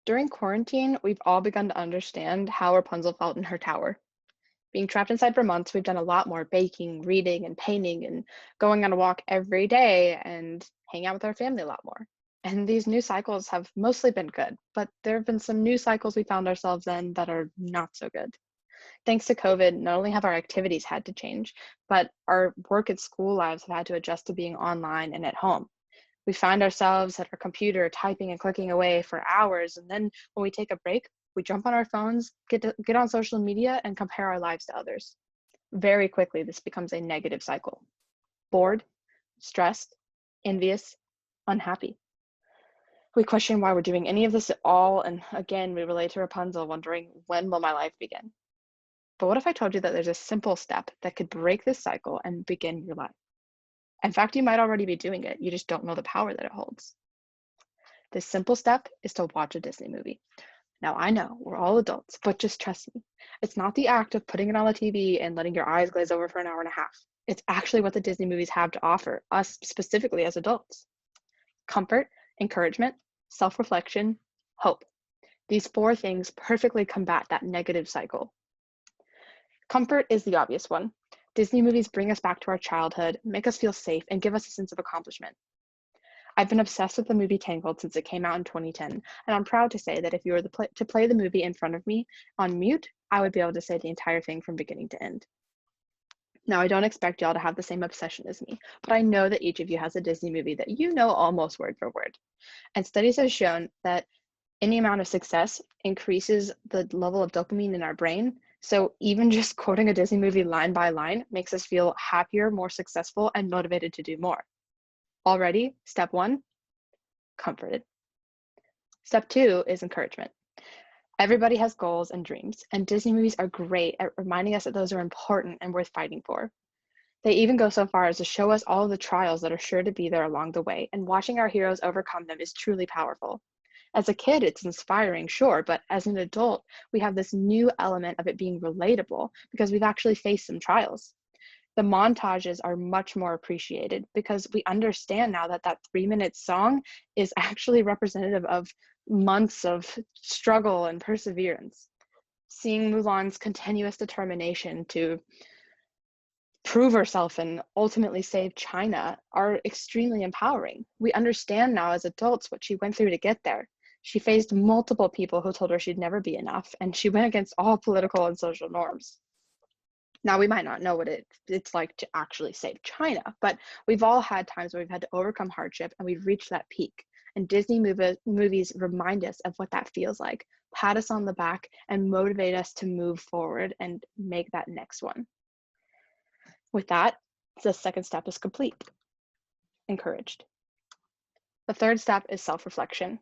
During quarantine, we've all begun to understand how Rapunzel felt in her tower. Being trapped inside for months, we've done a lot more baking, reading, and painting, and going on a walk every day and hanging out with our family a lot more. And these new cycles have mostly been good, but there have been some new cycles we found ourselves in that are not so good. Thanks to COVID, not only have our activities had to change, but our work and school lives have had to adjust to being online and at home. We find ourselves at our computer typing and clicking away for hours, and then when we take a break, we jump on our phones, get on social media, and compare our lives to others. Very quickly, this becomes a negative cycle. Bored, stressed, envious, unhappy. We question why we're doing any of this at all, and again, we relate to Rapunzel, wondering, when will my life begin? But what if I told you that there's a simple step that could break this cycle and begin your life? In fact, you might already be doing it, you just don't know the power that it holds. This simple step is to watch a Disney movie. Now, I know we're all adults, but just trust me. It's not the act of putting it on the TV and letting your eyes glaze over for an hour and a half. It's actually what the Disney movies have to offer us specifically as adults. Comfort, encouragement, self-reflection, hope. These four things perfectly combat that negative cycle. Comfort is the obvious one. Disney movies bring us back to our childhood, make us feel safe, and give us a sense of accomplishment. I've been obsessed with the movie Tangled since it came out in 2010, and I'm proud to say that if you were to play the movie in front of me on mute, I would be able to say the entire thing from beginning to end. Now, I don't expect y'all to have the same obsession as me, but I know that each of you has a Disney movie that you know almost word for word. And studies have shown that any amount of success increases the level of dopamine in our brain. So even just quoting a Disney movie line by line makes us feel happier, more successful, and motivated to do more. Already, step one, comforted. Step two is encouragement. Everybody has goals and dreams, and Disney movies are great at reminding us that those are important and worth fighting for. They even go so far as to show us all of the trials that are sure to be there along the way, and watching our heroes overcome them is truly powerful. As a kid, it's inspiring, sure, but as an adult, we have this new element of it being relatable because we've actually faced some trials. The montages are much more appreciated because we understand now that that 3-minute song is actually representative of months of struggle and perseverance. Seeing Mulan's continuous determination to prove herself and ultimately save China are extremely empowering. We understand now as adults what she went through to get there. She faced multiple people who told her she'd never be enough, and she went against all political and social norms. Now, we might not know what it's like to actually save China, but we've all had times where we've had to overcome hardship and we've reached that peak. And Disney movies remind us of what that feels like, pat us on the back, and motivate us to move forward and make that next one. With that, the second step is complete, encouraged. The third step is self-reflection.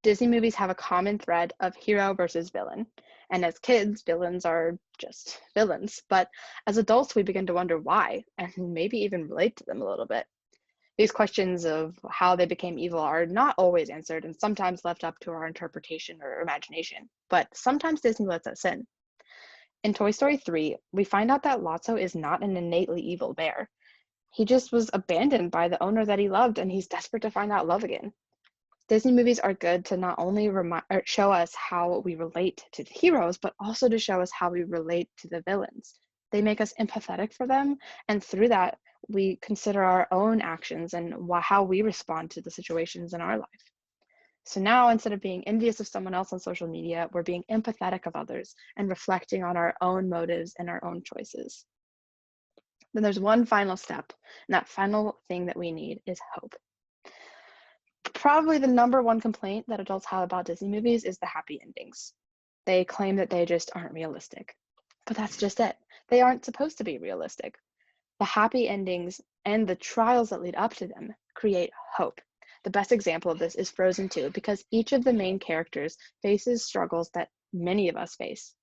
Disney movies have a common thread of hero versus villain. And as kids, villains are just villains. But as adults, we begin to wonder why, and maybe even relate to them a little bit. These questions of how they became evil are not always answered and sometimes left up to our interpretation or imagination. But sometimes Disney lets us in. In Toy Story 3, we find out that Lotso is not an innately evil bear. He just was abandoned by the owner that he loved, and he's desperate to find out love again. Disney movies are good to not only show us how we relate to the heroes, but also to show us how we relate to the villains. They make us empathetic for them, and through that, we consider our own actions and how we respond to the situations in our life. So now, instead of being envious of someone else on social media, we're being empathetic of others and reflecting on our own motives and our own choices. Then there's one final step, and that final thing that we need is hope. Probably the number one complaint that adults have about Disney movies is the happy endings. They claim that they just aren't realistic. But that's just it. They aren't supposed to be realistic. The happy endings and the trials that lead up to them create hope. The best example of this is Frozen 2, because each of the main characters faces struggles that many of us face.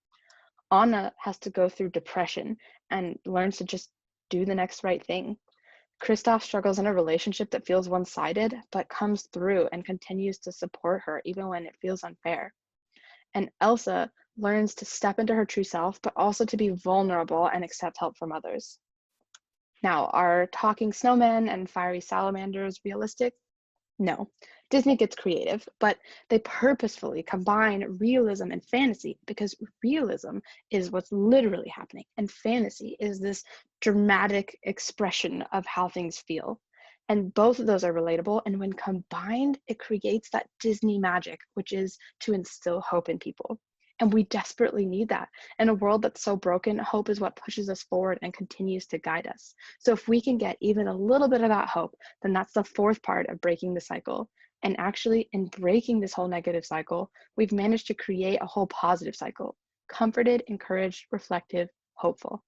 Anna has to go through depression and learns to just do the next right thing. Kristoff struggles in a relationship that feels one-sided, but comes through and continues to support her even when it feels unfair. And Elsa learns to step into her true self, but also to be vulnerable and accept help from others. Now, are talking snowmen and fiery salamanders realistic? No. Disney gets creative, but they purposefully combine realism and fantasy because realism is what's literally happening, and fantasy is this dramatic expression of how things feel. And both of those are relatable. And when combined, it creates that Disney magic, which is to instill hope in people. And we desperately need that. In a world that's so broken, hope is what pushes us forward and continues to guide us. So if we can get even a little bit of that hope, then that's the fourth part of breaking the cycle. And actually, in breaking this whole negative cycle, we've managed to create a whole positive cycle: comforted, encouraged, reflective, hopeful.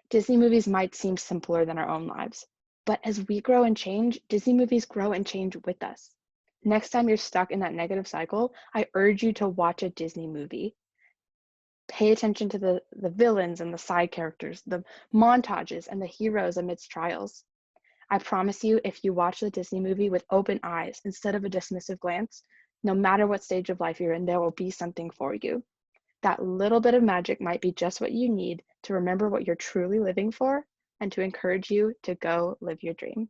Disney movies might seem simpler than our own lives, but as we grow and change, Disney movies grow and change with us. Next time you're stuck in that negative cycle, I urge you to watch a Disney movie. Pay attention to the villains and the side characters, the montages and the heroes amidst trials. I promise you, if you watch the Disney movie with open eyes instead of a dismissive glance, no matter what stage of life you're in, there will be something for you. That little bit of magic might be just what you need to remember what you're truly living for and to encourage you to go live your dream.